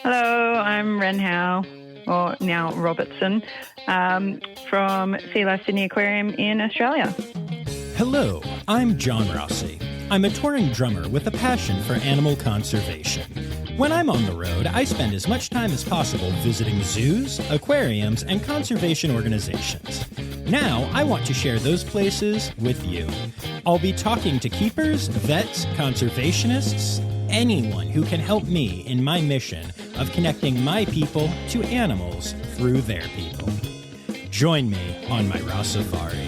Hello, I'm Ren Howell, or now Robertson, from SeaLife Sydney Aquarium in Australia. Hello, I'm John Rossi. I'm a touring drummer with a passion for animal conservation. When I'm on the road, I spend as much time as possible visiting zoos, aquariums, and conservation organizations. Now, I want to share those places with you. I'll be talking to keepers, vets, conservationists, anyone who can help me in my mission of connecting my people to animals through their people. Join me on my Rossifari.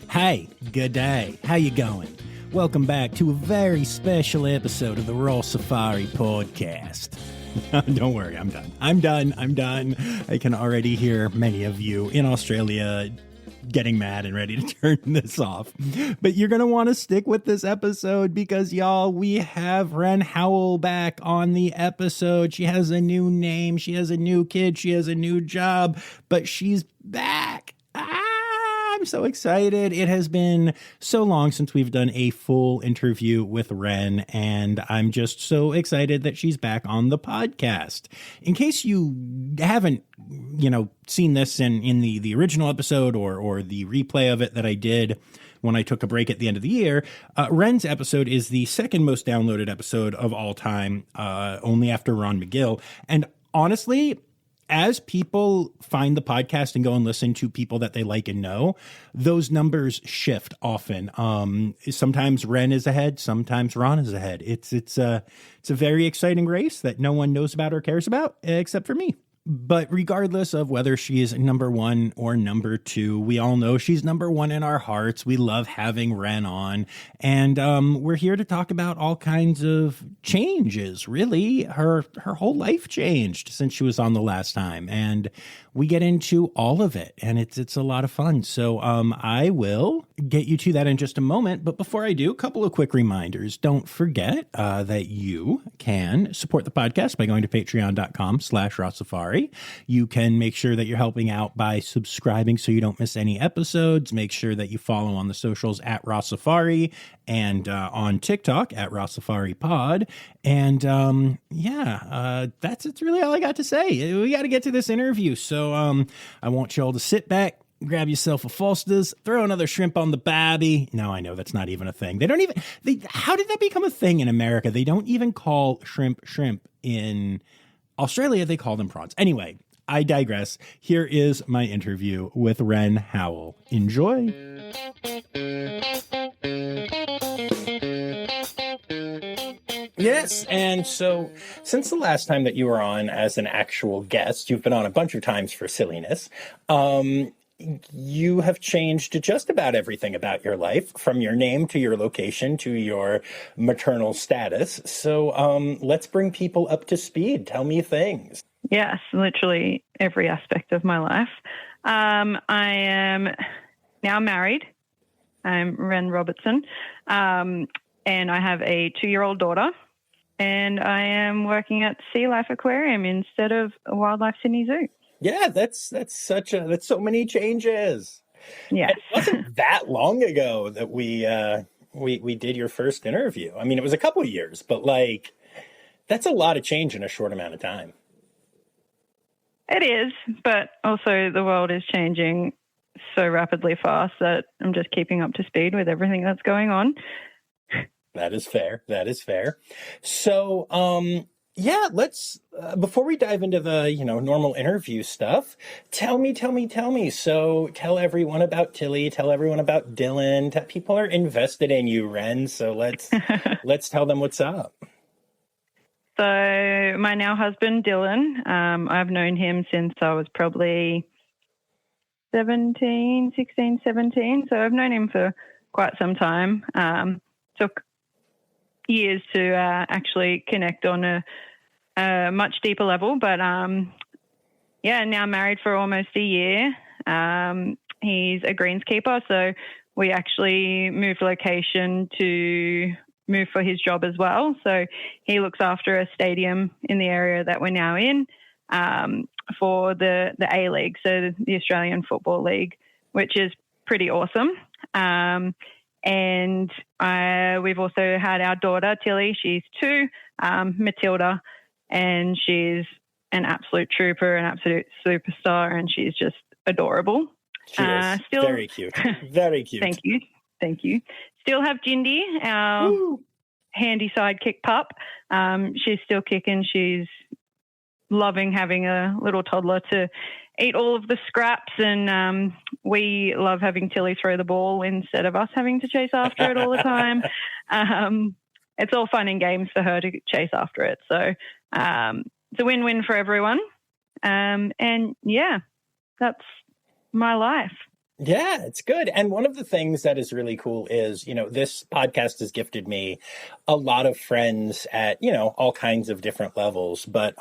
Hey, good day. How you going? Welcome back to a very special episode of the Rossifari podcast. Don't worry, I'm done. I can already hear many of you in Australia getting mad and ready to turn this off. But you're going to want to stick with this episode because, y'all, we have Ren Howell back on the episode. She has a new name. She has a new kid. She has a new job. But she's back. I'm so excited. It has been so long since we've done a full interview with Ren, and I'm just so excited that she's back on the podcast. In case you haven't, seen this in the original episode or the replay of it that I did when I took a break at the end of the year, Ren's episode is the second most downloaded episode of all time, only after Ron McGill. And honestly, as people find the podcast and go and listen to people that they like and know, those numbers shift often. Sometimes Ren is ahead, sometimes Ron is ahead. It's a very exciting race that no one knows about or cares about except for me. But regardless of whether she is number one or number two, we all know she's number one in our hearts. We love having Ren on. And we're here to talk about all kinds of changes, really. Her whole life changed since she was on the last time. And we get into all of it. And it's a lot of fun. So I will get you to that in just a moment. But before I do, a couple of quick reminders. Don't forget that you can support the podcast by going to patreon.com/Rossifari. You can make sure that you're helping out by subscribing so you don't miss any episodes. Make sure that you follow on the socials at Rossifari and on TikTok at Rossifari Pod. And that's really all I got to say. We got to get to this interview. So I want you all to sit back, grab yourself a Foster's, throw another shrimp on the barbie. No, I know that's not even a thing. How did that become a thing in America? They don't even call shrimp in Australia. They call them prawns. Anyway, I digress. Here is my interview with Ren Howell. Enjoy. Yes, and so since the last time that you were on as an actual guest, you've been on a bunch of times for silliness. You have changed just about everything about your life, from your name to your location to your maternal status. So let's bring people up to speed. Tell me things. Yes, literally every aspect of my life. I am now married. I'm Ren Robertson, and I have a 2-year-old daughter. And I am working at SeaLife Aquarium instead of Wildlife Sydney Zoo. Yeah, that's so many changes. Yeah, it wasn't that long ago that we did your first interview. I mean, it was a couple of years, but that's a lot of change in a short amount of time. It is, but also the world is changing so rapidly fast that I'm just keeping up to speed with everything that's going on. That is fair. So, let's, before we dive into the, normal interview stuff, tell me. So tell everyone about Tilly, tell everyone about Dylan. People are invested in you, Ren. So let's tell them what's up. So my now husband, Dylan, I've known him since I was probably 16, 17. So I've known him for quite some time. Took years to actually connect on a much deeper level, but now married for almost a year. He's a greenskeeper, so we actually moved location to move for his job as well. So he looks after a stadium in the area that we're now in for the A-League, so the Australian Football League, which is pretty awesome. And we've also had our daughter, Tilly. She's 2, Matilda, and she's an absolute trooper, an absolute superstar, and she's just adorable. She is very cute. Very cute. Thank you. Thank you. Still have Jindy, our handy sidekick pup. She's still kicking. She's loving having a little toddler to eat all of the scraps, and we love having Tilly throw the ball instead of us having to chase after it all the time. It's all fun and games for her to chase after it. So it's a win-win for everyone. And yeah, that's my life. Yeah, it's good. And one of the things that is really cool is, this podcast has gifted me a lot of friends at, all kinds of different levels. But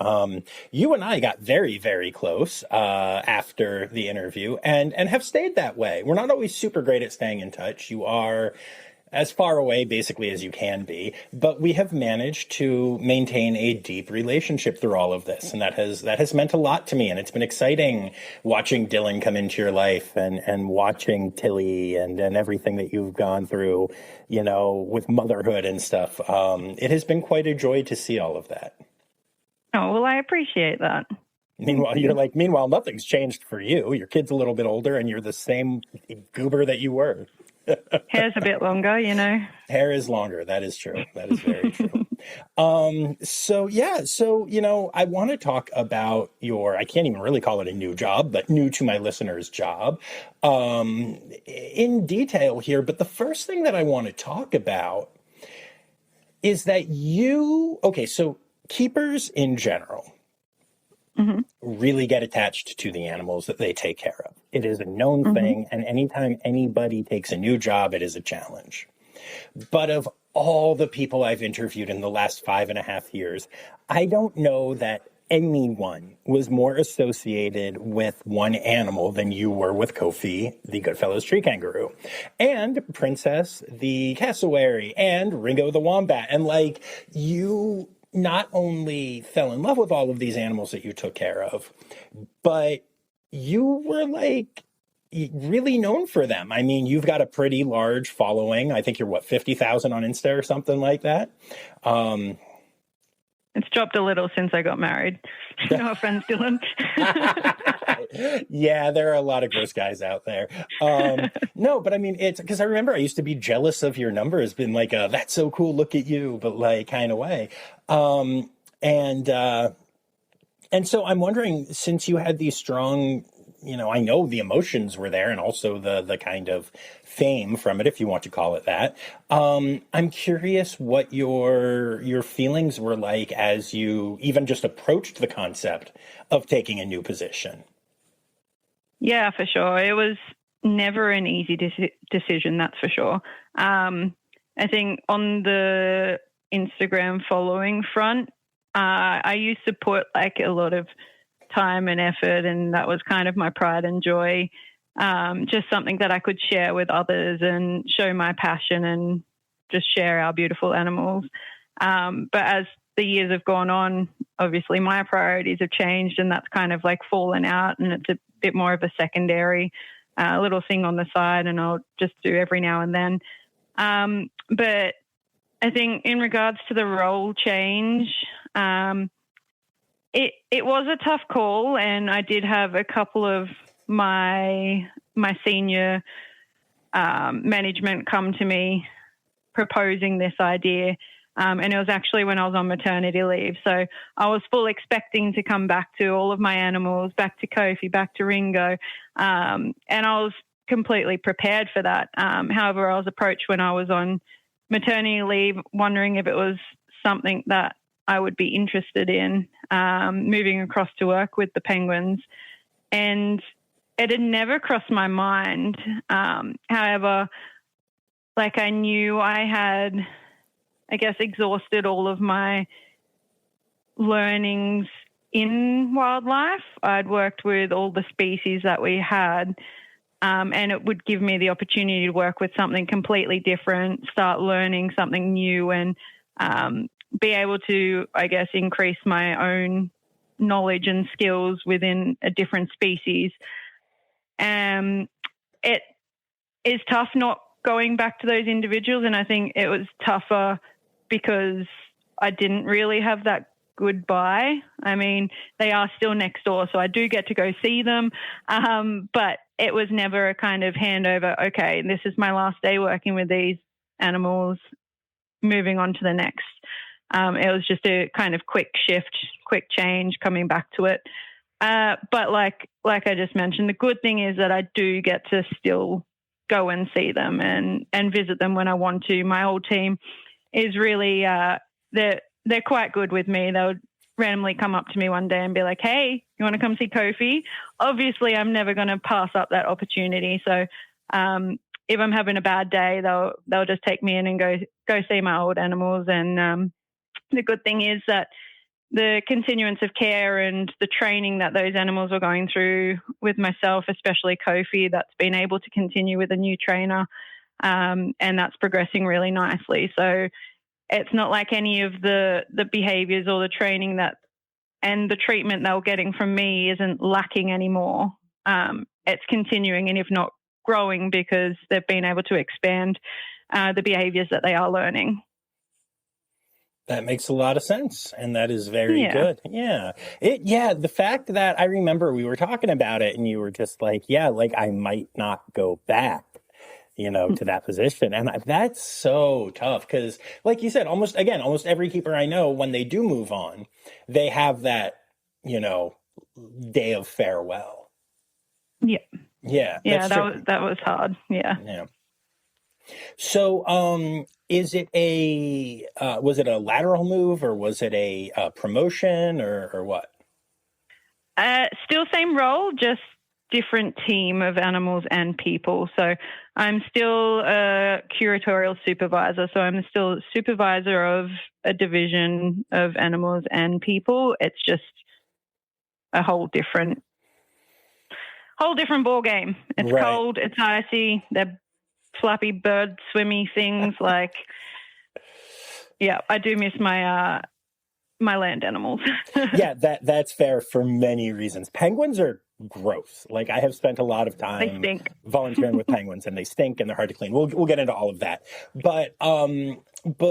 you and I got very, very close after the interview and have stayed that way. We're not always super great at staying in touch. You are as far away basically as you can be, but we have managed to maintain a deep relationship through all of this. And that has meant a lot to me. And it's been exciting watching Dylan come into your life and watching Tilly and everything that you've gone through, with motherhood and stuff. It has been quite a joy to see all of that. Oh, well, I appreciate that. Meanwhile, nothing's changed for you. Your kid's a little bit older and you're the same goober that you were. Hair's a bit longer, Hair is longer. That is true. That is very true. So, I want to talk about I can't even really call it a new job, but new to my listeners' job, in detail here. But the first thing that I want to talk about is that so keepers in general, really get attached to the animals that they take care of. It is a known thing, and anytime anybody takes a new job, it is a challenge. But of all the people I've interviewed in the last 5.5 years, I don't know that anyone was more associated with one animal than you were with Kofi, the Goodfellas tree kangaroo, and Princess, the cassowary, and Ringo the wombat. And you not only fell in love with all of these animals that you took care of, but you were really known for them. I mean, you've got a pretty large following. I think you're 50,000 on Insta or something like that. It's dropped a little since I got married. No offense, Dylan. Yeah, there are a lot of gross guys out there. No, but I mean, it's because I remember I used to be jealous of your numbers, been that's so cool, look at you, but kind of way. And so I'm wondering, since you had these strong, I know the emotions were there and also the kind of fame from it, if you want to call it that. I'm curious what your feelings were like as you even just approached the concept of taking a new position. Yeah, for sure. It was never an easy decision, that's for sure. I think on the Instagram following front, I used to put a lot of time and effort, and that was kind of my pride and joy, just something that I could share with others and show my passion and just share our beautiful animals. But as the years have gone on, obviously my priorities have changed, and that's kind of fallen out, and it's a bit more of a secondary little thing on the side, and I'll just do every now and then. But I think in regards to the role change, it was a tough call, and I did have a couple of my senior management come to me proposing this idea, and it was actually when I was on maternity leave. So I was full expecting to come back to all of my animals, back to Kofi, back to Ringo, and I was completely prepared for that. However, I was approached when I was on maternity leave, wondering if it was something that I would be interested in, moving across to work with the penguins. And it had never crossed my mind. However, I knew I had, exhausted all of my learnings in wildlife. I'd worked with all the species that we had, and it would give me the opportunity to work with something completely different, start learning something new, and be able to, increase my own knowledge and skills within a different species. It is tough not going back to those individuals, and I think it was tougher because I didn't really have that goodbye. I mean, they are still next door, so I do get to go see them, but it was never a kind of handover, okay, this is my last day working with these animals, moving on to the next. It was just a kind of quick shift, quick change, coming back to it. But like I just mentioned, the good thing is that I do get to still go and see them and visit them when I want to. My old team is really, they're quite good with me. They'll randomly come up to me one day and be like, hey, you want to come see Kofi? Obviously, I'm never going to pass up that opportunity. So if I'm having a bad day, they'll just take me in and go see my old animals. And the good thing is that the continuance of care and the training that those animals are going through with myself, especially Kofi, that's been able to continue with a new trainer, and that's progressing really nicely. So it's not like any of the behaviors or the training and the treatment they were getting from me isn't lacking anymore. It's continuing, and if not growing, because they've been able to expand the behaviors that they are learning. That makes a lot of sense, and that is very good. Yeah. The fact that I remember we were talking about it and you were just like, I might not go back, to that position. And that's so tough because, like you said, almost every keeper I know, when they do move on, they have that, day of farewell. Yeah. Yeah. That was hard. Yeah. Yeah. So, was it a lateral move, or was it a promotion, or what? Still same role, just different team of animals and people. So I'm still a curatorial supervisor. So I'm still supervisor of a division of animals and people. It's just a whole different ball game. It's right. Cold. It's icy. They're flappy bird swimmy things. Like, I do miss my land animals. Yeah, that's fair for many reasons. Penguins are gross. Like, I have spent a lot of time volunteering with penguins, and they stink and they're hard to clean. We'll get into all of that. But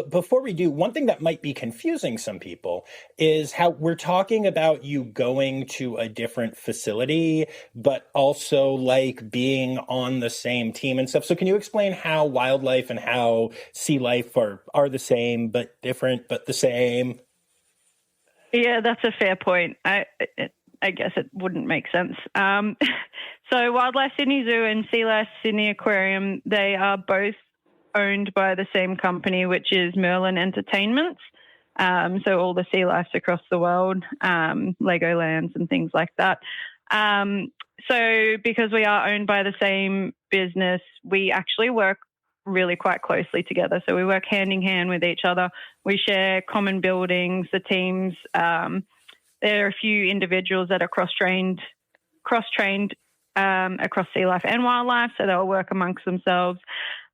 before we do, one thing that might be confusing some people is how we're talking about you going to a different facility, but also like being on the same team and stuff. So can you explain how wildlife and how SeaLife are the same, but different, but the same? Yeah, that's a fair point. I guess it wouldn't make sense. So Wildlife Sydney Zoo and SeaLife Sydney Aquarium, they are both owned by the same company, which is Merlin Entertainments. So all the SeaLifes across the world, Legolands and things like that. So because we are owned by the same business, we actually work really quite closely together. So we work hand in hand with each other. We share common buildings, the teams. There are a few individuals that are cross-trained across SeaLife and Wildlife, so they'll work amongst themselves.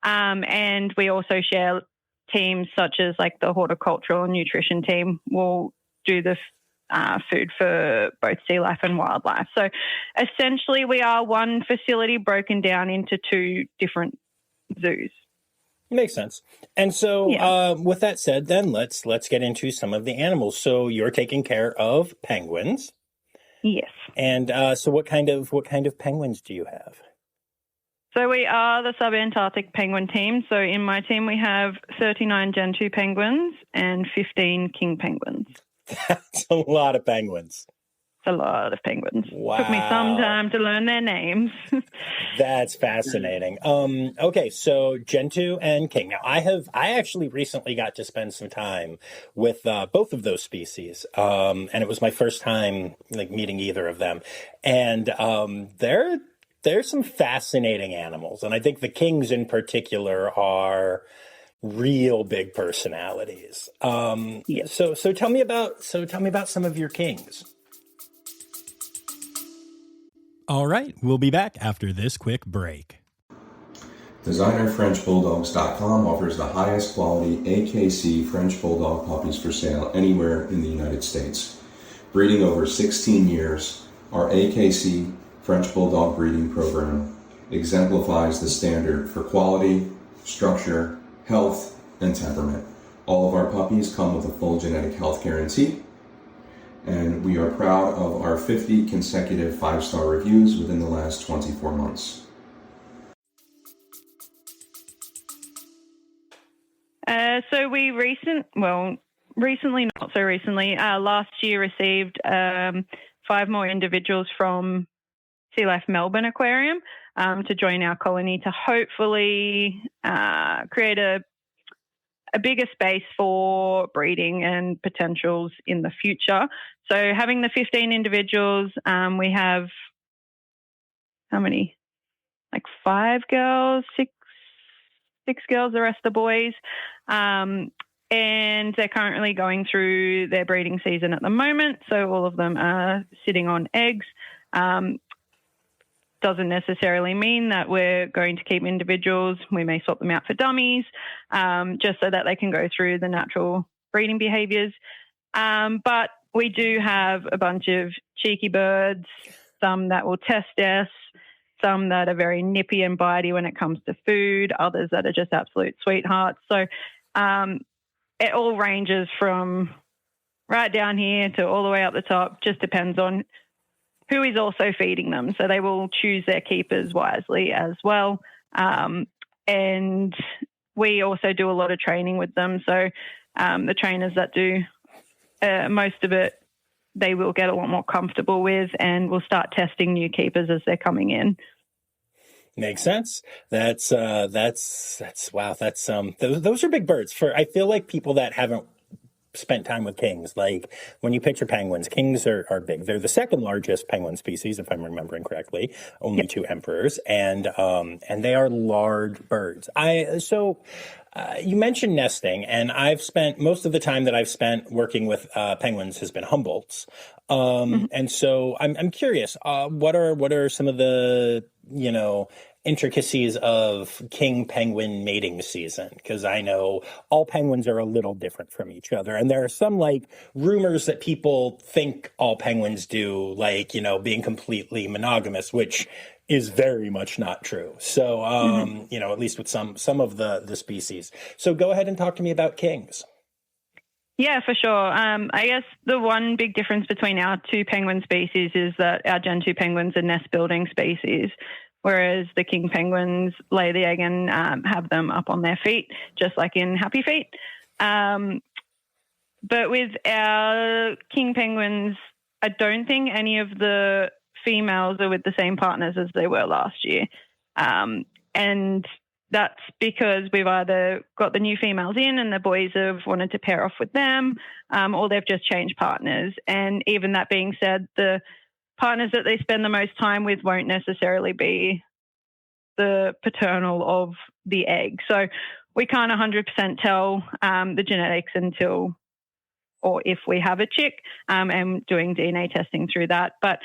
And we also share teams such as like the horticultural and nutrition team will do the food for both SeaLife and Wildlife. So essentially we are one facility broken down into two different zoos. Makes sense. And so with that said, then let's get into some of the animals. So you're taking care of penguins. Yes. And so what kind of penguins do you have? So we are the subantarctic penguin team. So in my team we have 39 Gentoo penguins and 15 king penguins. That's a lot of penguins. A lot of penguins. Wow. Took me some time to learn their names. That's fascinating. Okay, so Gentoo and King. Now, I actually recently got to spend some time with both of those species, and it was my first time like meeting either of them. And they're some fascinating animals, and I think the Kings in particular are real big personalities. Yes. So tell me about some of your Kings. All right, we'll be back after this quick break. DesignerFrenchBulldogs.com offers the highest quality AKC French Bulldog puppies for sale anywhere in the United States. Breeding over 16 years, our AKC French Bulldog breeding program exemplifies the standard for quality, structure, health, and temperament. All of our puppies come with a full genetic health guarantee, and we are proud of our 50 consecutive 5-star reviews within the last 24 months. Recently, not so recently, last year received 5 more individuals from SeaLife Melbourne Aquarium to join our colony to hopefully create a bigger space for breeding and potentials in the future. So having the 15 individuals, we have how many? Like 5 girls, six girls, the rest are boys. And they're currently going through their breeding season at the moment. So all of them are sitting on eggs. Doesn't necessarily mean that we're going to keep individuals. We may swap them out for dummies, just so that they can go through the natural breeding behaviors. But we do have a bunch of cheeky birds, some that will test us, some that are very nippy and bitey when it comes to food, others that are just absolute sweethearts. So it all ranges from right down here to all the way up the top. Just depends on who is also feeding them. So they will choose their keepers wisely as well. And we also do a lot of training with them. So the trainers that do most of it, they will get a lot more comfortable with, and we'll start testing new keepers as they're coming in. Makes sense. That's wow. Those are big birds. I feel like people that haven't spent time with kings, like when you picture penguins, kings are big. They're the second largest penguin species, if I'm remembering correctly, only 2 emperors, and they are large birds. You mentioned nesting, and I've spent most of the time that I've spent working with penguins has been Humboldts. And so I'm curious, what are some of the, intricacies of king penguin mating season? Because I know all penguins are a little different from each other. And there are some rumors that people think all penguins do, being completely monogamous, which is very much not true. So, at least with some of the species. So go ahead and talk to me about kings. Yeah, for sure. I guess the one big difference between our 2 penguin species is that our Gen 2 penguins are nest-building species, whereas the king penguins lay the egg and have them up on their feet, just like in Happy Feet. But with our king penguins, I don't think any of the females are with the same partners as they were last year. And that's because we've either got the new females in and the boys have wanted to pair off with them, or they've just changed partners. And even that being said, the partners that they spend the most time with won't necessarily be the paternal of the egg. So we can't 100% tell the genetics until, or if we have a chick, and doing DNA testing through that. But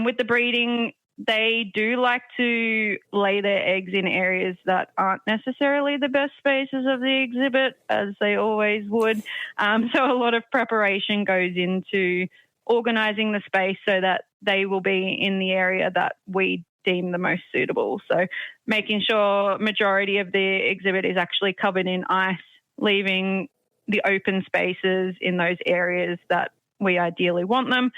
with the breeding, they do like to lay their eggs in areas that aren't necessarily the best spaces of the exhibit, as they always would. So a lot of preparation goes into organising the space so that they will be in the area that we deem the most suitable. So making sure majority of the exhibit is actually covered in ice, leaving the open spaces in those areas that we ideally want them.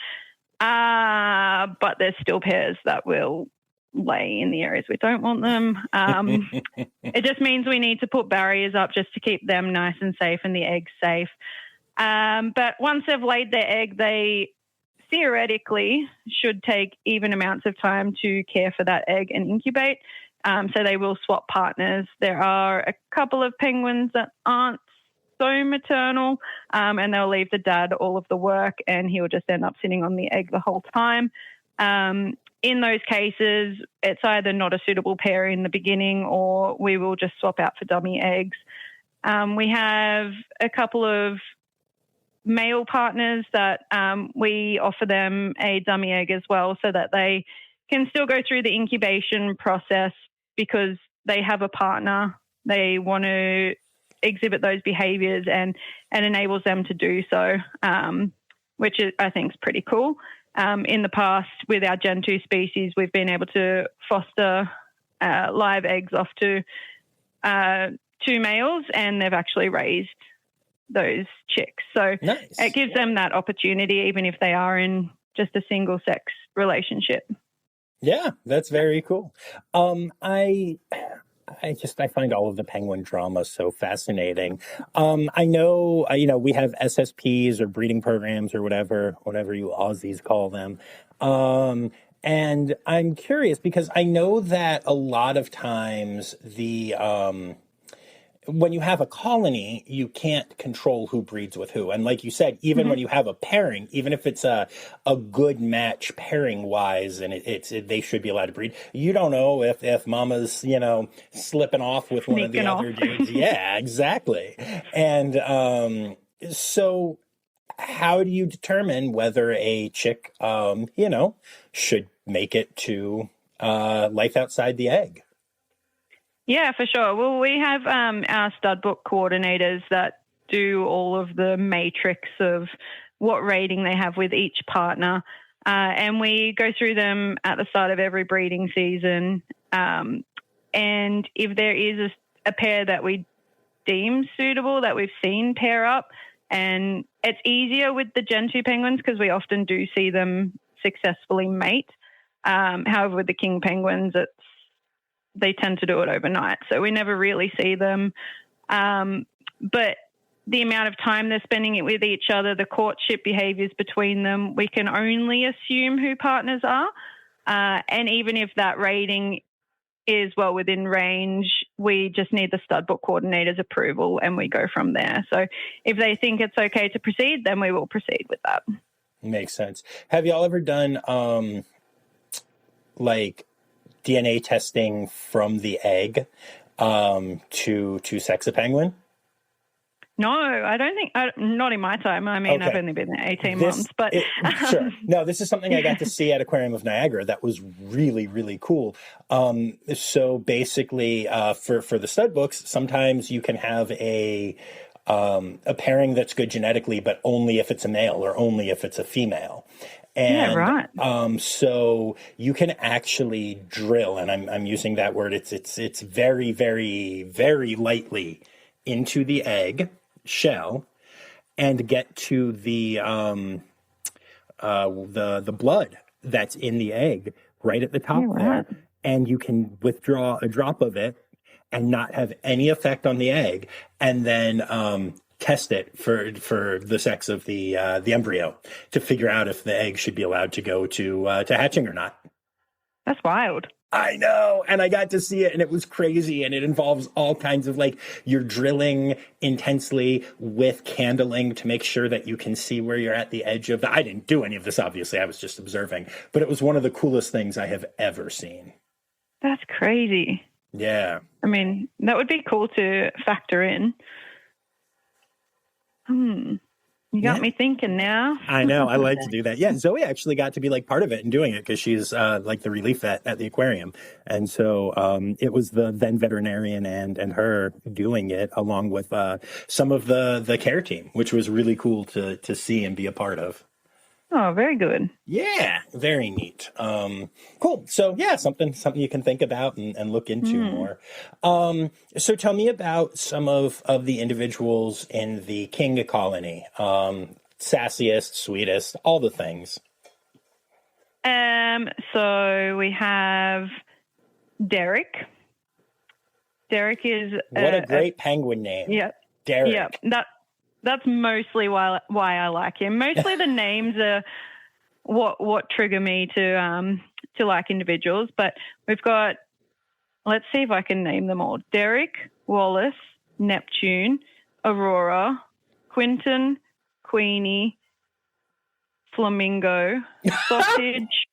But there's still pairs that will lay in the areas we don't want them. It just means we need to put barriers up just to keep them nice and safe and the eggs safe. But once they've laid their egg, they theoretically should take even amounts of time to care for that egg and incubate. So they will swap partners. There are a couple of penguins that aren't so maternal, and they'll leave the dad all of the work and he'll just end up sitting on the egg the whole time. In those cases, it's either not a suitable pair in the beginning or we will just swap out for dummy eggs. We have a couple of male partners that we offer them a dummy egg as well so that they can still go through the incubation process because they have a partner. They want to exhibit those behaviors and enables them to do so, which I think is pretty cool. In the past, with our Gen 2 species, we've been able to foster live eggs off to two males, and they've actually raised those chicks. So Nice. it gives them that opportunity, even if they are in just a single sex relationship. Yeah, that's very cool. I find all of the penguin drama so fascinating. I know, we have SSPs or breeding programs or whatever you Aussies call them. And I'm curious because I know that a lot of times when you have a colony, you can't control who breeds with who. And like you said, even when you have a pairing, even if it's a good match pairing wise, and they should be allowed to breed, you don't know if mama's, slipping off with one of the other dudes. Yeah, exactly. And so how do you determine whether a chick, should make it to life outside the egg? Yeah, for sure. Well, we have our stud book coordinators that do all of the matrix of what rating they have with each partner. And we go through them at the start of every breeding season. And if there is a pair that we deem suitable, that we've seen pair up, and it's easier with the Gentoo penguins because we often do see them successfully mate. However, with the king penguins, they tend to do it overnight, so we never really see them. But the amount of time they're spending it with each other, the courtship behaviours between them, we can only assume who partners are. And even if that rating is well within range, we just need the stud book coordinator's approval and we go from there. So if they think it's okay to proceed, then we will proceed with that. Makes sense. Have y'all ever done DNA testing from the egg to sex a penguin? No, I don't think, not in my time. I mean, okay. I've only been there 18 months, but... Sure. No, this is something I got to see at Aquarium of Niagara that was really, really cool. So basically, for the stud books, sometimes you can have a pairing that's good genetically, but only if it's a male or only if it's a female. And, yeah, right. So you can actually drill, and I'm using that word. It's very, very, very lightly into the egg shell, and get to the blood that's in the egg right at the top there, and you can withdraw a drop of it and not have any effect on the egg, and then test it for the sex of the embryo to figure out if the egg should be allowed to go to hatching or not. That's wild. I know, and I got to see it, and it was crazy, and it involves all kinds of, you're drilling intensely with candling to make sure that you can see where you're at the edge of I didn't do any of this, obviously, I was just observing, but it was one of the coolest things I have ever seen. That's crazy. Yeah. I mean, that would be cool to factor in. You got me thinking now. I know. I like to do that. Yeah. Zoe actually got to be part of it and doing it because she's the relief vet at the aquarium. And so it was the then veterinarian and her doing it along with some of the care team, which was really cool to see and be a part of. Oh, very good. Yeah, very neat. Cool. So yeah, something you can think about and look into more. So tell me about some of the individuals in the king colony. Sassiest, sweetest, all the things. So we have Derek. Derek is what a great penguin name. Yeah. Derek. Yeah. That's mostly why I like him. Mostly the names are what trigger me to like individuals. But we've got, let's see if I can name them all: Derek, Wallace, Neptune, Aurora, Quinton, Queenie, Flamingo, Sausage,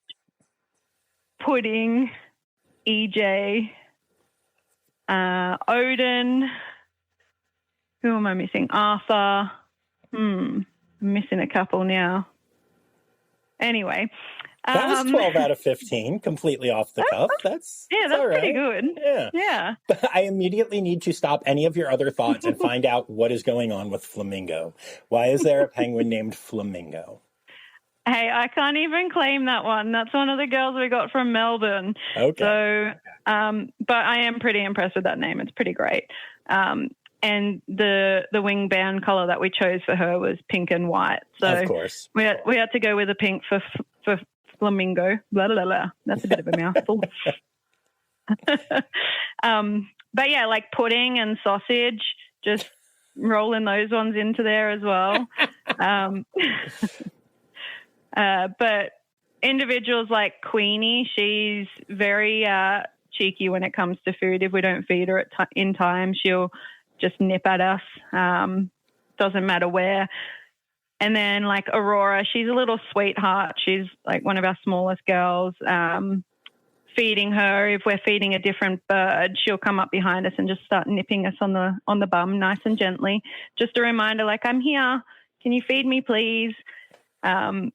Pudding, EJ, Odin. Who am I missing? Arthur. I'm missing a couple now. Anyway. That was 12 out of 15, completely off the cuff. That's pretty good. Yeah. But I immediately need to stop any of your other thoughts and find out what is going on with Flamingo. Why is there a penguin named Flamingo? Hey, I can't even claim that one. That's one of the girls we got from Melbourne. Okay. So, but I am pretty impressed with that name. It's pretty great. And the wing band color that we chose for her was pink and white. So of course, we had to go with a pink for flamingo. Blah blah blah. That's a bit of a mouthful. But yeah, like pudding and sausage, just rolling those ones into there as well. But individuals like Queenie, she's very cheeky when it comes to food. If we don't feed her in time, she'll just nip at us. Doesn't matter where. And then like Aurora, she's a little sweetheart. She's like one of our smallest girls. Feeding her, if we're feeding a different bird, she'll come up behind us and just start nipping us on the bum nice and gently. Just a reminder, like, I'm here. Can you feed me, please? And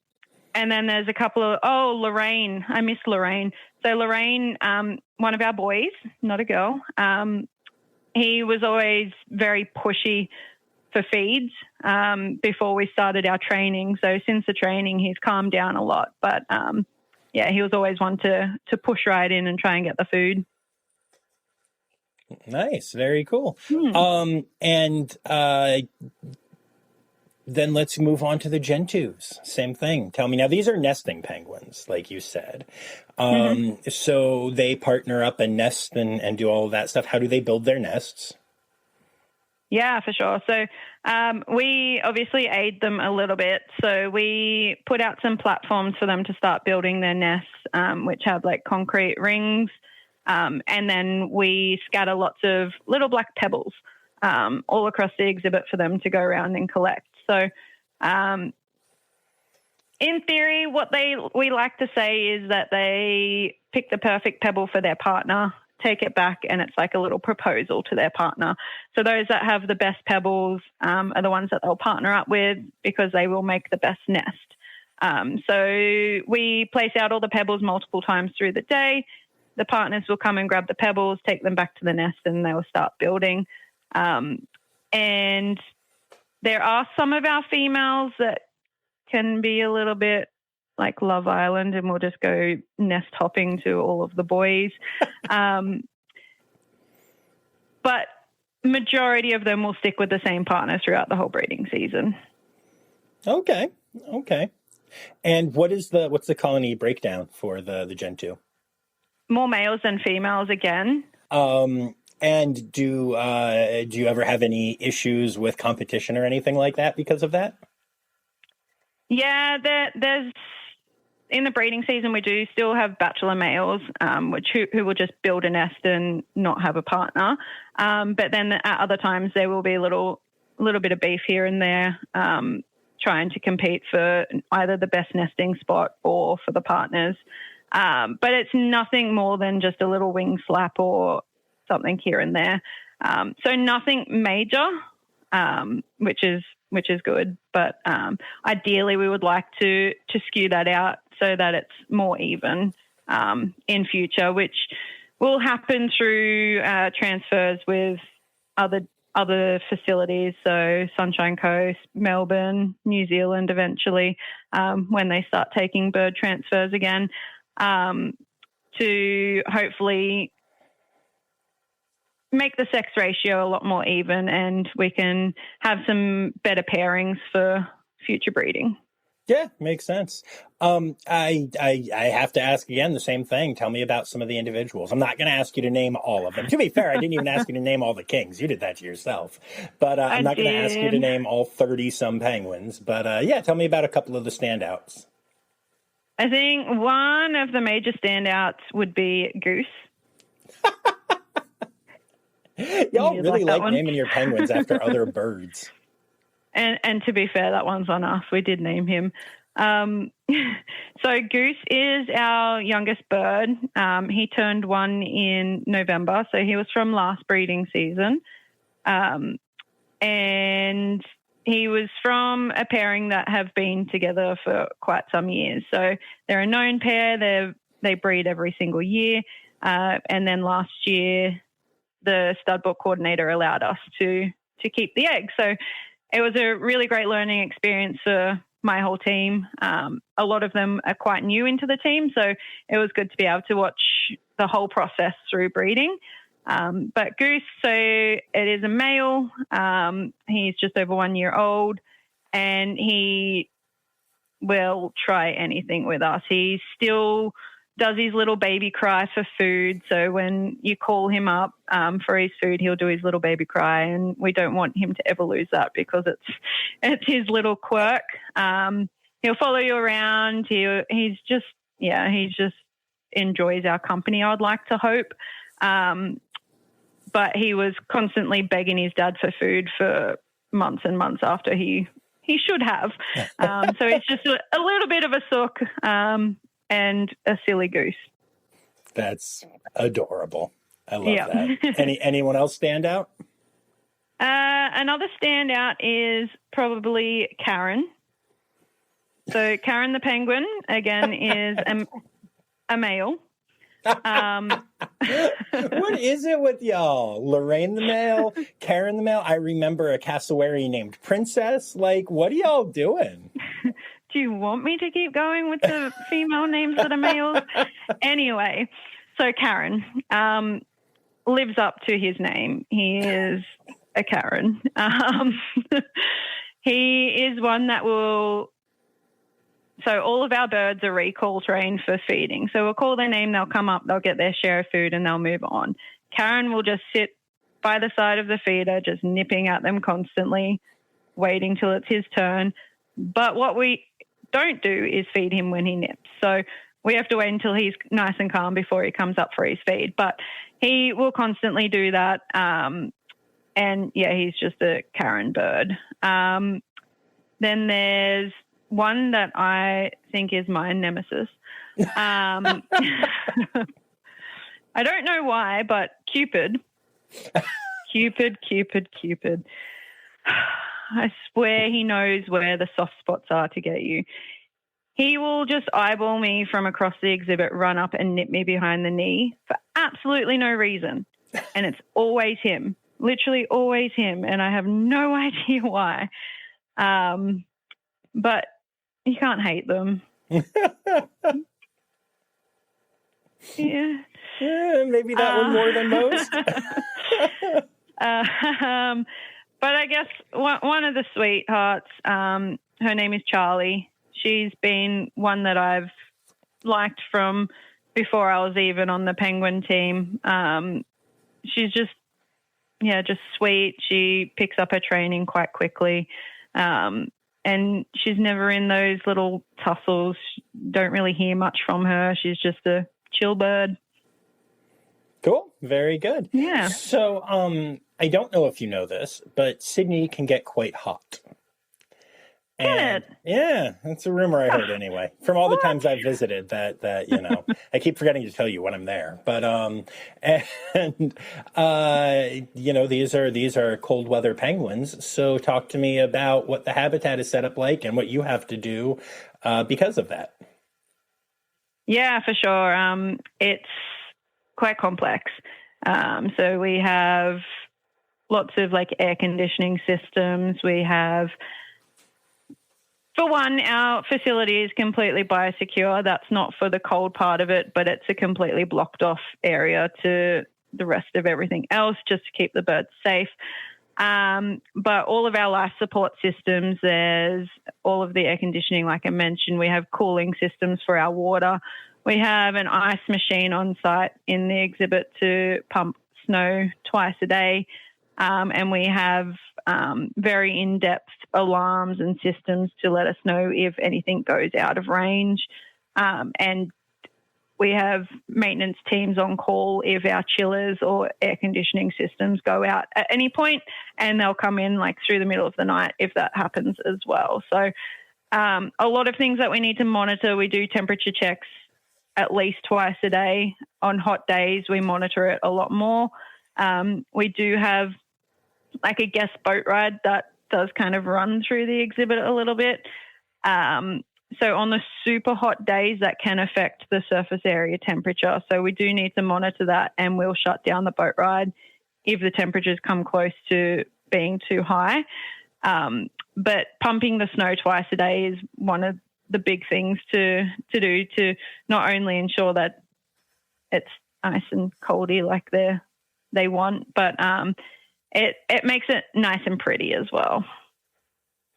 then there's a couple of, Lorraine. I miss Lorraine. So Lorraine, one of our boys, not a girl, he was always very pushy for feeds before we started our training. So since the training, he's calmed down a lot. But, yeah, he was always one to push right in and try and get the food. Nice. Very cool. And then let's move on to the Gentoos. Same thing. Tell me now, these are nesting penguins, like you said. So they partner up and nest and do all of that stuff. How do they build their nests? Yeah, for sure. So we obviously aid them a little bit. So we put out some platforms for them to start building their nests, which have like concrete rings. And then we scatter lots of little black pebbles all across the exhibit for them to go around and collect. So in theory, what we like to say is that they pick the perfect pebble for their partner, take it back, and it's like a little proposal to their partner. So those that have the best pebbles are the ones that they'll partner up with because they will make the best nest. So we place out all the pebbles multiple times through the day. The partners will come and grab the pebbles, take them back to the nest, and they will start building. And there are some of our females that can be a little bit like Love Island, and we'll just go nest hopping to all of the boys. But majority of them will stick with the same partner throughout the whole breeding season. Okay. And what's the colony breakdown for the Gentoo? More males than females again. And do you ever have any issues with competition or anything like that because of that? Yeah, there's in the breeding season we do still have bachelor males, who will just build a nest and not have a partner. But then at other times there will be a little bit of beef here and there, trying to compete for either the best nesting spot or for the partners. But it's nothing more than just a little wing slap or something here and there. So nothing major, which is good. But ideally we would like to skew that out so that it's more even in future, which will happen through transfers with other facilities, so Sunshine Coast, Melbourne, New Zealand eventually, when they start taking bird transfers again, to hopefully make the sex ratio a lot more even, and we can have some better pairings for future breeding. Yeah, makes sense. I have to ask again the same thing. Tell me about some of the individuals. I'm not going to ask you to name all of them. To be fair, I didn't even ask you to name all the kings. You did that to yourself. But I'm not going to ask you to name all 30-some penguins. But yeah, tell me about a couple of the standouts. I think one of the major standouts would be Goose. Y'all really like naming your penguins after other birds. And to be fair, that one's on us. We did name him. So Goose is our youngest bird. He turned 1 in November, so he was from last breeding season. And he was from a pairing that have been together for quite some years. So they're a known pair. They breed every single year. And then last year, the stud book coordinator allowed us to keep the egg. So it was a really great learning experience for my whole team. A lot of them are quite new into the team, so it was good to be able to watch the whole process through breeding. But Goose, so it is a male. He's just over 1 year old, and he will try anything with us. He still does his little baby cry for food. So when you call him up for his food, he'll do his little baby cry, and we don't want him to ever lose that because it's his little quirk. He'll follow you around. He just enjoys our company, I'd like to hope. But he was constantly begging his dad for food for months and months after he should have. So it's just a little bit of a sook and a silly goose. That's adorable. I love that. Anyone else stand out? Another standout is probably Karen. So Karen the penguin, again, is a male. What is it with y'all? Lorraine the male, Karen the male. I remember a cassowary named Princess. Like, what are y'all doing? Do you want me to keep going with the female names that are males? Anyway, so Karen lives up to his name. He is a Karen. He is one that will... So all of our birds are recall trained for feeding. So we'll call their name, they'll come up, they'll get their share of food, and they'll move on. Karen will just sit by the side of the feeder, just nipping at them constantly, waiting till it's his turn. But what we don't do is feed him when he nips. So we have to wait until he's nice and calm before he comes up for his feed. But he will constantly do that. And, yeah, he's just a Karen bird. Then there's one that I think is my nemesis. I don't know why, but Cupid. Cupid. I swear he knows where the soft spots are to get you. He will just eyeball me from across the exhibit, run up and nip me behind the knee for absolutely no reason. And it's always him, literally always him. And I have no idea why. But you can't hate them. Yeah. Maybe that one more than most. But I guess one of the sweethearts, her name is Charlie. She's been one that I've liked from before I was even on the penguin team. She's just sweet. She picks up her training quite quickly. And she's never in those little tussles. Don't really hear much from her. She's just a chill bird. Cool. Very good. Yeah. So I don't know if you know this, but Sydney can get quite hot. Can it? Yeah, that's a rumor I heard anyway. From all the times I've visited that you know, I keep forgetting to tell you when I'm there. But you know, these are cold weather penguins. So talk to me about what the habitat is set up like and what you have to do because of that. Yeah, for sure. It's quite complex. So we have lots of like air conditioning systems. We have, for one, our facility is completely biosecure. That's not for the cold part of it, but it's a completely blocked off area to the rest of everything else just to keep the birds safe. But all of our life support systems, there's all of the air conditioning, like I mentioned. We have cooling systems for our water. We have an ice machine on site in the exhibit to pump snow twice a day. And we have very in-depth alarms and systems to let us know if anything goes out of range. And we have maintenance teams on call if our chillers or air conditioning systems go out at any point, and they'll come in like through the middle of the night if that happens as well. So a lot of things that we need to monitor. We do temperature checks at least twice a day. On hot days, we monitor it a lot more. We do have like a guest boat ride that does kind of run through the exhibit a little bit. So on the super hot days, that can affect the surface area temperature. So we do need to monitor that, and we'll shut down the boat ride if the temperatures come close to being too high. But pumping the snow twice a day is one of the big things to do to not only ensure that it's nice and coldy like they want, but it makes it nice and pretty as well.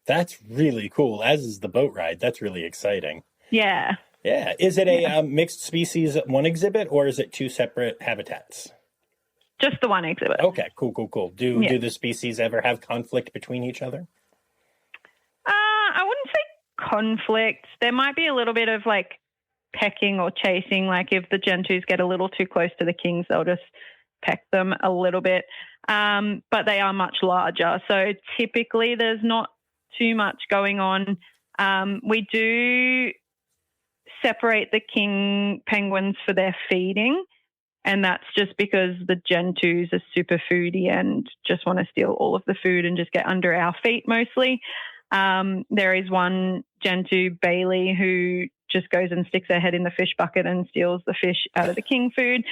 That's really cool, as is the boat ride. That's really exciting. Yeah. Yeah. Is it a mixed species one exhibit, or is it two separate habitats? Just the one exhibit. Okay, cool. Do the species ever have conflict between each other? I wouldn't say conflict. There might be a little bit of like pecking or chasing. Like if the gentoos get a little too close to the kings, they'll just peck them a little bit. But they are much larger. So typically there's not too much going on. We do separate the king penguins for their feeding, and that's just because the gentoos are super foodie and just want to steal all of the food and just get under our feet mostly. There is one gentoo, Bailey, who just goes and sticks her head in the fish bucket and steals the fish out of the king food.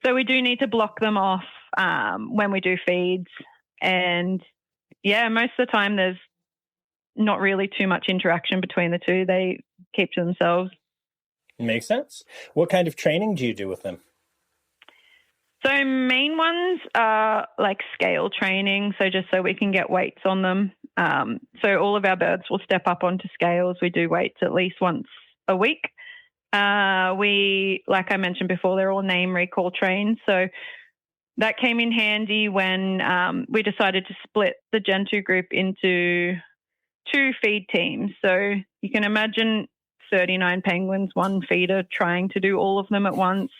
So we do need to block them off when we do feeds. And yeah, most of the time there's not really too much interaction between the two. They keep to themselves. Makes sense. What kind of training do you do with them? So main ones are like scale training, so just so we can get weights on them. So all of our birds will step up onto scales. We do weights at least once a week. We, like I mentioned before, they're all name recall trained. So that came in handy when we decided to split the gentoo group into 2 feed teams. So you can imagine 39 penguins, 1 feeder, trying to do all of them at once.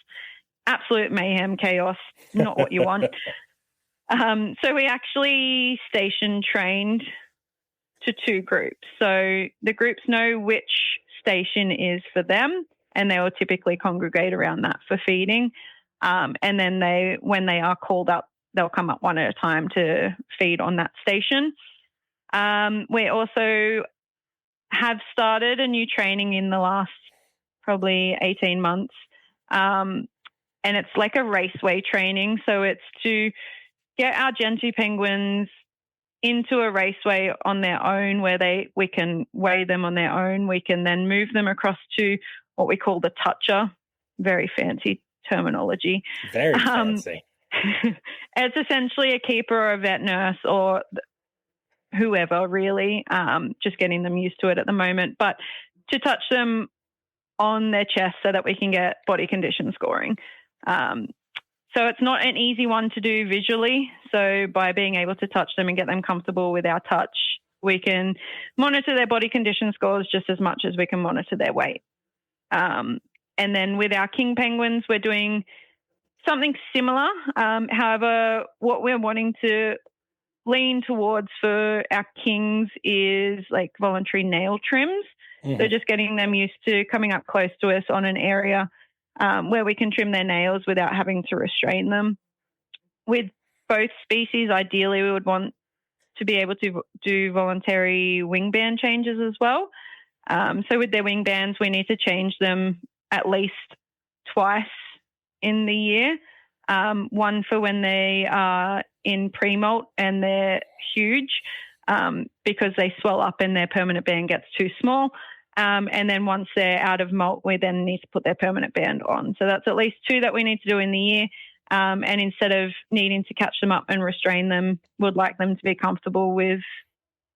Absolute mayhem, chaos, not what you want. So we actually station trained to 2 groups. So the groups know which station is for them, and they will typically congregate around that for feeding. And then when they are called up, they'll come up one at a time to feed on that station. We also have started a new training in the last probably 18 months. And it's like a raceway training. So it's to get our gentoo penguins into a raceway on their own where we can weigh them on their own. We can then move them across to what we call the toucher. Very fancy terminology. Very fancy. It's essentially a keeper or a vet nurse or whoever really, just getting them used to it at the moment. But to touch them on their chest so that we can get body condition scoring. So it's not an easy one to do visually. So by being able to touch them and get them comfortable with our touch, we can monitor their body condition scores just as much as we can monitor their weight. And then with our king penguins, we're doing something similar. However, what we're wanting to lean towards for our kings is like voluntary nail trims. Mm-hmm. So just getting them used to coming up close to us on an area where we can trim their nails without having to restrain them. With both species, ideally, we would want to be able to do voluntary wing band changes as well. So with their wing bands, we need to change them at least twice in the year. One for when they are in pre-molt and they're huge because they swell up and their permanent band gets too small. And then once they're out of molt, we then need to put their permanent band on. So that's at least 2 that we need to do in the year. And instead of needing to catch them up and restrain them, we'd like them to be comfortable with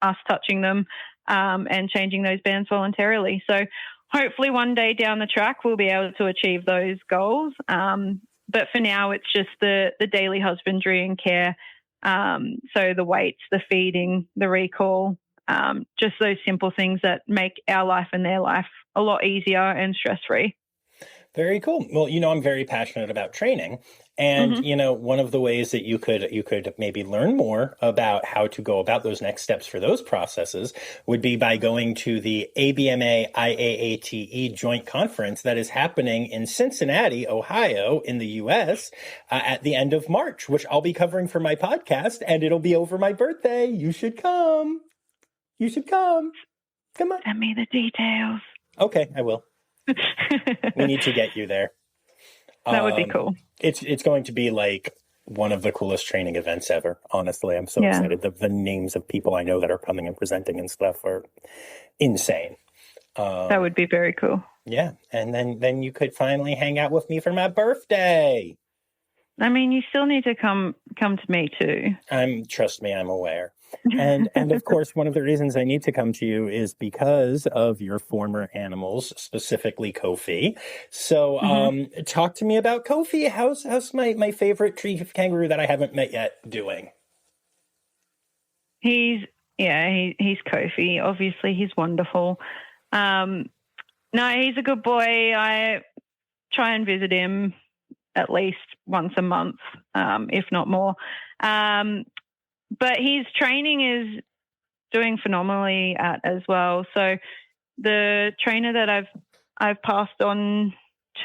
us touching them and changing those bands voluntarily. So hopefully one day down the track, we'll be able to achieve those goals. But for now, it's just the daily husbandry and care. So the weights, the feeding, the recall, just those simple things that make our life and their life a lot easier and stress-free. Very cool. Well, I'm very passionate about training. And, one of the ways that you could maybe learn more about how to go about those next steps for those processes would be by going to the ABMA IAATE joint conference that is happening in Cincinnati, Ohio, in the U.S. At the end of March, which I'll be covering for my podcast, and it'll be over my birthday. You should come. You should come. Come on. Send me the details. Okay, I will. We need to get you there. That would be cool. It's going to be like one of the coolest training events ever. Honestly, I'm so excited. The names of people I know that are coming and presenting and stuff are insane. That would be very cool. Yeah, and then you could finally hang out with me for my birthday. I mean, you still need to come to me too. Trust me, I'm aware. And of course, one of the reasons I need to come to you is because of your former animals, specifically Kofi. So, talk to me about Kofi. How's my favorite tree kangaroo that I haven't met yet doing? He's Kofi. Obviously, he's wonderful. No, he's a good boy. I try and visit him at least once a month, if not more. But his training is doing phenomenally as well. So the trainer that I've passed on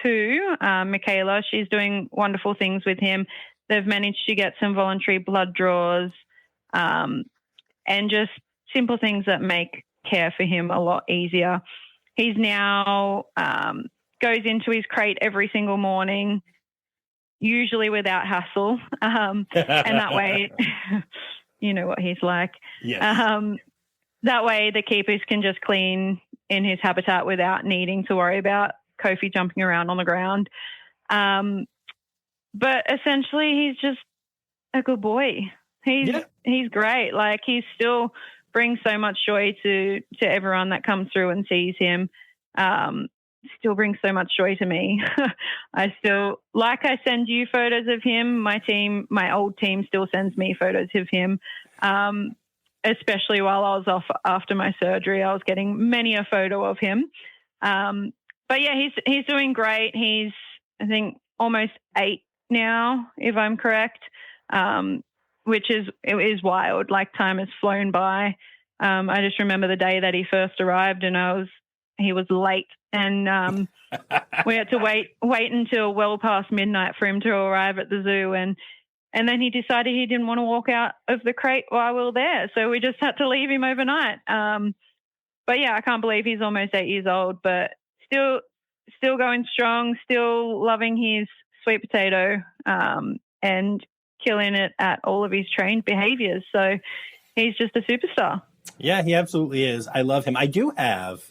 to, Michaela, she's doing wonderful things with him. They've managed to get some voluntary blood draws, and just simple things that make care for him a lot easier. He's now goes into his crate every single morning, usually without hassle, and that way, you know what he's like. Yes. That way the keepers can just clean in his habitat without needing to worry about Kofi jumping around on the ground. But essentially he's just a good boy. He's great. Like, he still brings so much joy to everyone that comes through and sees him. Still brings so much joy to me. I send you photos of him. My old team still sends me photos of him. Especially while I was off after my surgery, I was getting many a photo of him. But yeah, he's doing great. He's, I think, almost 8 now, if I'm correct. Which is wild. Like, time has flown by. I just remember the day that he first arrived, and he was late, and we had to wait until well past midnight for him to arrive at the zoo, and then he decided he didn't want to walk out of the crate while we were there, so we just had to leave him overnight. But yeah, I can't believe he's almost 8 years old, but still going strong, still loving his sweet potato, and killing it at all of his trained behaviors. So he's just a superstar. Yeah, he absolutely is. I love him. I do have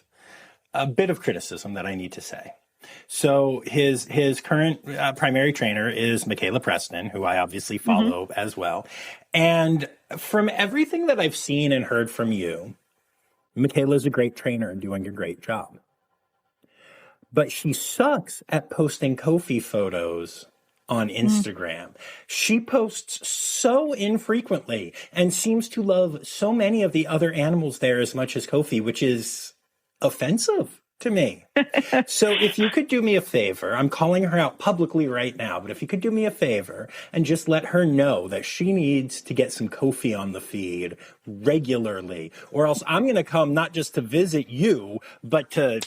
a bit of criticism that I need to say. So his current primary trainer is Michaela Preston, who I obviously follow as well. And from everything that I've seen and heard from you, Michaela's a great trainer and doing a great job. But she sucks at posting Kofi photos on Instagram. She posts so infrequently and seems to love so many of the other animals there as much as Kofi, which is offensive to me. So if you could do me a favor, I'm calling her out publicly right now, but if you could do me a favor and just let her know that she needs to get some Kofi on the feed regularly, or else I'm going to come not just to visit you, but to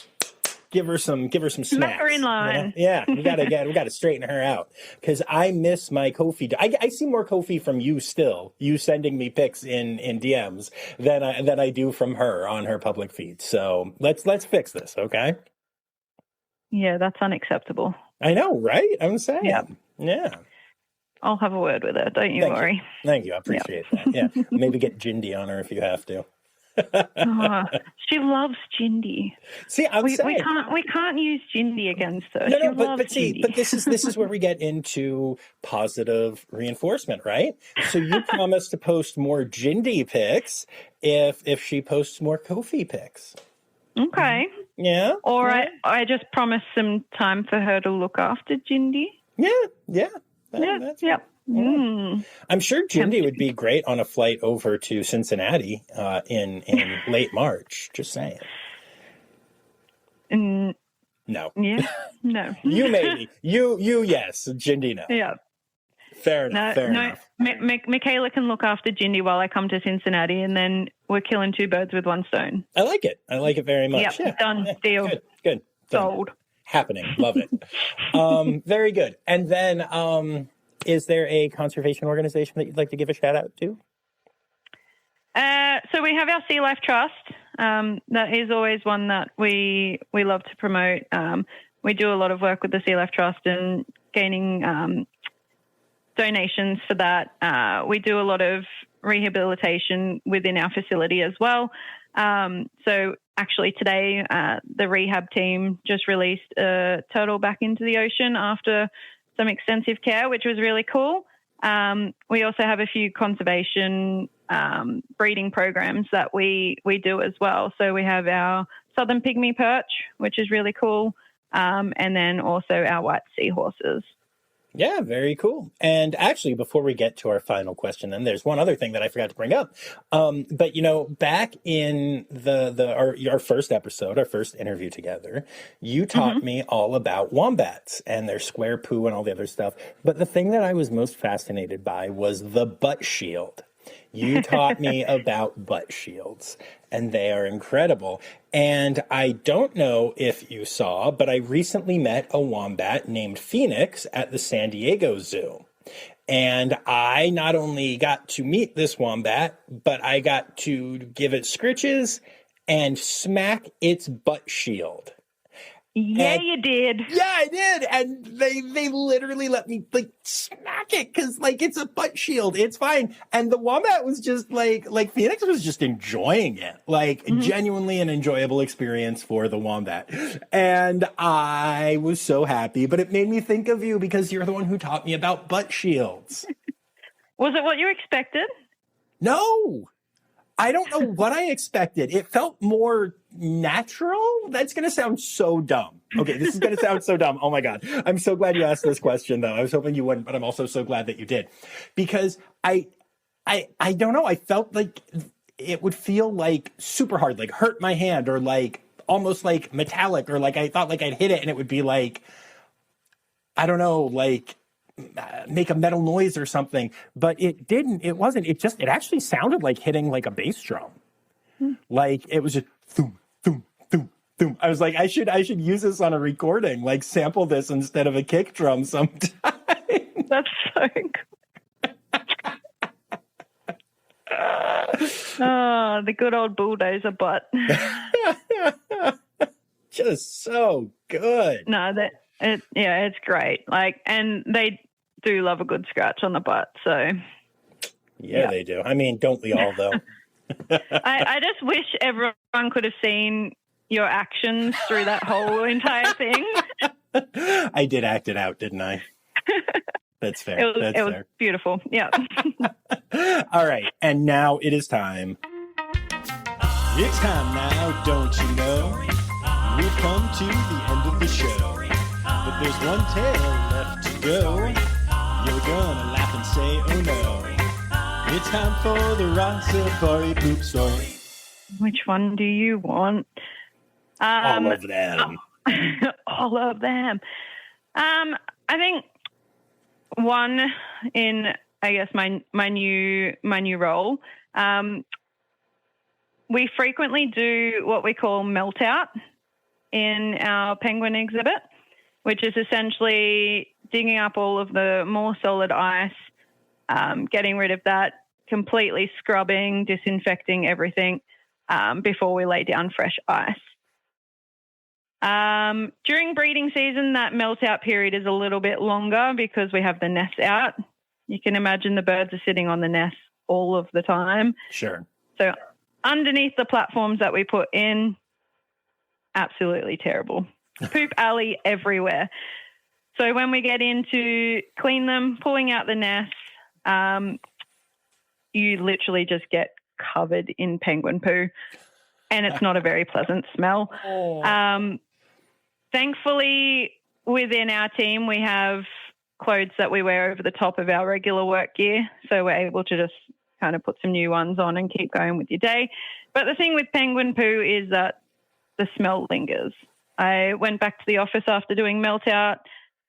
give her some snacks. Smack her in line. Yeah, we gotta straighten her out, because I miss my Kofi. I see more Kofi from you still, you sending me pics in DMs than I do from her on her public feed. So let's fix this, okay? Yeah, that's unacceptable. I know, right? I'm saying. Yeah. I'll have a word with her. Don't you worry. Thank you. I appreciate that. Yeah, maybe get Jindy on her if you have to. She loves Jindy. See, we can't use Jindy against her. No, but this is where we get into positive reinforcement, right? So you promise to post more Jindy pics if she posts more Kofi pics. Okay. Yeah. Or I just promise some time for her to look after Jindy. Yeah. I'm sure Jindy would be great on a flight over to Cincinnati in late March. Just saying. No. Yeah. No. You maybe. You yes. Jindy no. Yeah. Fair enough. Michaela can look after Jindy while I come to Cincinnati, and then we're killing 2 birds with 1 stone. I like it. I like it very much. Yep, done. Deal. Good. Sold. Happening. Love it. Very good. And then is there a conservation organization that you'd like to give a shout out to? So we have our SeaLife Trust. That is always one that we love to promote. We do a lot of work with the SeaLife Trust and gaining donations for that. We do a lot of rehabilitation within our facility as well. So actually today, the rehab team just released a turtle back into the ocean after some extensive care, which was really cool. We also have a few conservation breeding programs that we do as well. So we have our southern pygmy perch, which is really cool, and then also our white seahorses. Yeah, very cool. And actually, before we get to our final question, then there's one other thing that I forgot to bring up. But you know, back in our first episode, our first interview together, you taught me all about wombats and their square poo and all the other stuff. But the thing that I was most fascinated by was the butt shield. You taught me about butt shields, and they are incredible. And I don't know if you saw, but I recently met a wombat named Phoenix at the San Diego Zoo. And I not only got to meet this wombat, but I got to give it scritches and smack its butt shield. Yeah, you did. Yeah, I did. And they literally let me like smack it because like it's a butt shield. It's fine. And the wombat was just like Phoenix was just enjoying it. Like genuinely an enjoyable experience for the wombat. And I was so happy, but it made me think of you because you're the one who taught me about butt shields. Was it what you expected? No. I don't know what I expected. It felt more natural. That's going to sound so dumb. Okay, this is going to sound so dumb. Oh my God. I'm so glad you asked this question though. I was hoping you wouldn't, but I'm also so glad that you did. Because I don't know. I felt like it would feel like super hard, like hurt my hand or like almost like metallic or like I thought like I'd hit it and it would be like, I don't know, like make a metal noise or something, but it didn't. It wasn't. It actually sounded like hitting like a bass drum. Like it was just thoom, thoom, thoom, thoom. I was like, I should use this on a recording, like sample this instead of a kick drum sometime. That's so good. Oh, the good old bulldozer butt. Just so good. No, it's great. Like, and they do love a good scratch on the butt. So, yeah, they do. I mean, don't we all though? I just wish everyone could have seen your actions through that whole entire thing. I did act it out, didn't I? That's fair. It was beautiful. Yeah. All right, and now it is time. It's time now, don't you know? We've come to the end of the show. But there's one tale left to go. You're gonna laugh and say, oh no. It's time for the Rossifari poop story. Which one do you want? All of them. All of them. I think one in, I guess, my new role. We frequently do what we call melt out in our penguin exhibit, which is essentially digging up all of the more solid ice, getting rid of that, completely scrubbing, disinfecting everything before we lay down fresh ice. During breeding season, that melt-out period is a little bit longer because we have the nests out. You can imagine the birds are sitting on the nests all of the time. Sure. So underneath the platforms that we put in, absolutely terrible. Poop alley everywhere. So when we get in to clean them, pulling out the nests, you literally just get covered in penguin poo, and it's not a very pleasant smell. Thankfully, within our team, we have clothes that we wear over the top of our regular work gear, so we're able to just kind of put some new ones on and keep going with your day. But the thing with penguin poo is that the smell lingers. I went back to the office after doing melt out.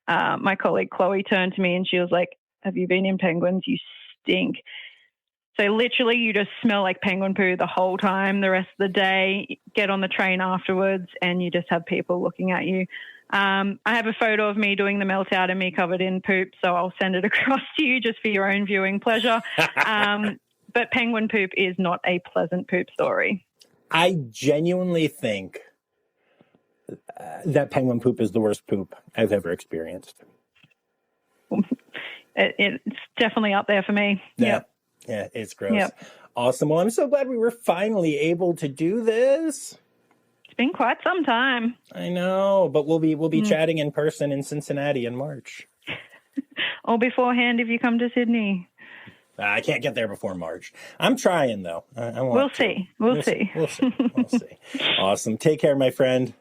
My colleague Chloe turned to me and she was like, have you been in penguins? You stink. So literally you just smell like penguin poo the whole time, the rest of the day. Get on the train afterwards and you just have people looking at you. I have a photo of me doing the melt out and me covered in poop, so I'll send it across to you just for your own viewing pleasure. But penguin poop is not a pleasant poop story. I genuinely think that penguin poop is the worst poop I've ever experienced. it's definitely up there for me. Yeah, it's gross. Yep. Awesome. Well, I'm so glad we were finally able to do this. It's been quite some time. I know, but we'll be chatting in person in Cincinnati in March. Or beforehand if you come to Sydney. I can't get there before March. I'm trying, though. We'll see. We'll see. We'll see. Awesome. Take care, my friend.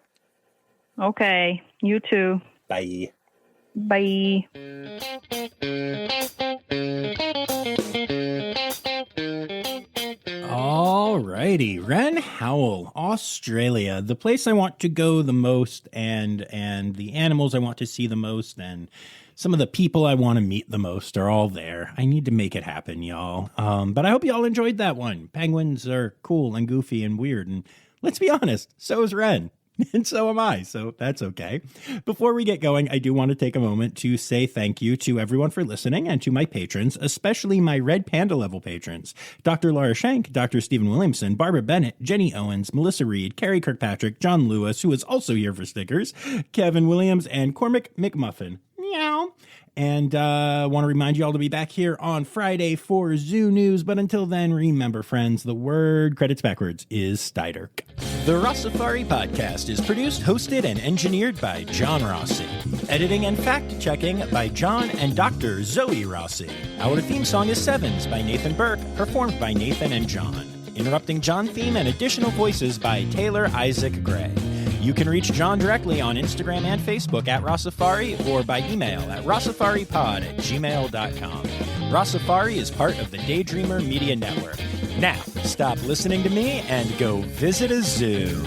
Okay. You too. Bye. Bye. Alrighty, Ren Howell, Australia, the place I want to go the most, and the animals I want to see the most, and some of the people I want to meet the most are all there. I need to make it happen, y'all. But I hope y'all enjoyed that one. Penguins are cool and goofy and weird, and let's be honest, so is Ren. And so am I, so that's okay. Before we get going, I do want to take a moment to say thank you to everyone for listening and to my patrons, especially my Red Panda level patrons. Dr. Laura Schenk, Dr. Stephen Williamson, Barbara Bennett, Jenny Owens, Melissa Reed, Carrie Kirkpatrick, John Lewis, who is also here for stickers, Kevin Williams, and Cormac McMuffin. Meow. And want to remind you all to be back here on Friday for Zoo News. But until then, remember, friends, the word credits backwards is Steiderk. The Rossifari podcast is produced, hosted, and engineered by John Rossi. Editing and fact-checking by John and Dr. Zoe Rossi. Our theme song is Sevens by Nathan Burke, performed by Nathan and John. Interrupting John theme and additional voices by Taylor Isaac Gray. You can reach John directly on Instagram and Facebook at Rossifari or by email at rossifaripod@gmail.com. Rossifari is part of the Daydreamer Media Network. Now, stop listening to me and go visit a zoo.